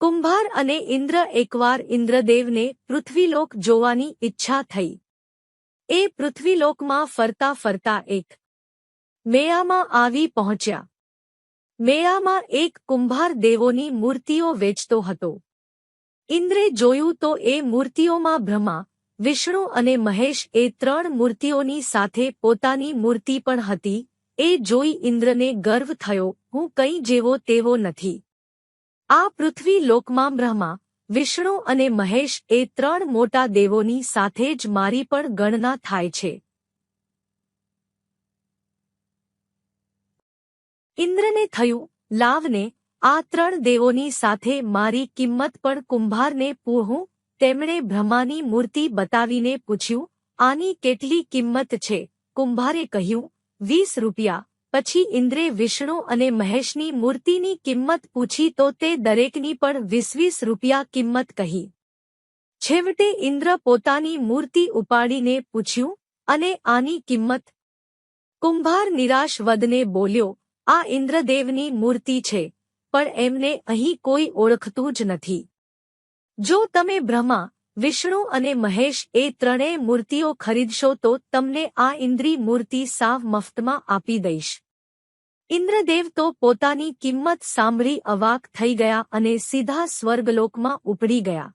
કુંભાર અને ઇન્દ્ર એકવાર ઇન્દ્રદેવને પૃથ્વીલોક જોવાની ઈચ્છા થઈ. એ પૃથ્વીલોકમાં ફરતા ફરતા એક મેળામાં આવી પહોંચ્યા. મેળામાં એક કુંભાર દેવોની મૂર્તિઓ વેચતો હતો. ઇન્દ્રે જોયું તો એ મૂર્તિઓમાં બ્રહ્મા, વિષ્ણુ અને મહેશ એ 3 મૂર્તિઓની સાથે પોતાની મૂર્તિ પણ હતી. એ જોઈ ઇન્દ્રને ગર્વ થયો, હું કંઈ જેવો તેવો નથી. આ પૃથ્વી લોકમાં બ્રહ્મા, વિષ્ણુ અને મહેશ એ 3 મોટા દેવોની સાથે જ મારી પણ ગણના થાય છે. ઇન્દ્રને થયું, લાવને, આ 3 દેવોની સાથે મારી કિંમત પણ કુંભારને પૂછું. તેમણે બ્રહ્માની મૂર્તિ બતાવીને પૂછ્યું, આની કેટલી કિંમત છે? કુંભારે કહ્યું, 20 રૂપિયા. પછી ઇન્દ્રે વિષ્ણુ અને મહેશની મૂર્તિની કિંમત પૂછી તો તે દરેકની પણ 20-20 રૂપિયા કિંમત કહી. છેવટે ઇન્દ્ર પોતાની મૂર્તિ ઉપાડીને પૂછ્યું, અને આની કિંમત? કુંભાર નિરાશ વદને બોલ્યો, આ ઇન્દ્રદેવની મૂર્તિ છે, પણ એમને અહીં કોઈ ઓળખતું જ નથી. જો તમે બ્રહ્મા, વિષ્ણુ અને મહેશ એ 3 મૂર્તિઓ ખરીદશો તો તમને આ ઇન્દ્રી મૂર્તિ સાવ મફતમાં આપી દઈશ. ઇન્દ્રદેવ તો પોતાની કિંમત સાંભળી અવાક થઈ ગયા અને સીધા સ્વર્ગલોકમાં ઉપડી ગયા.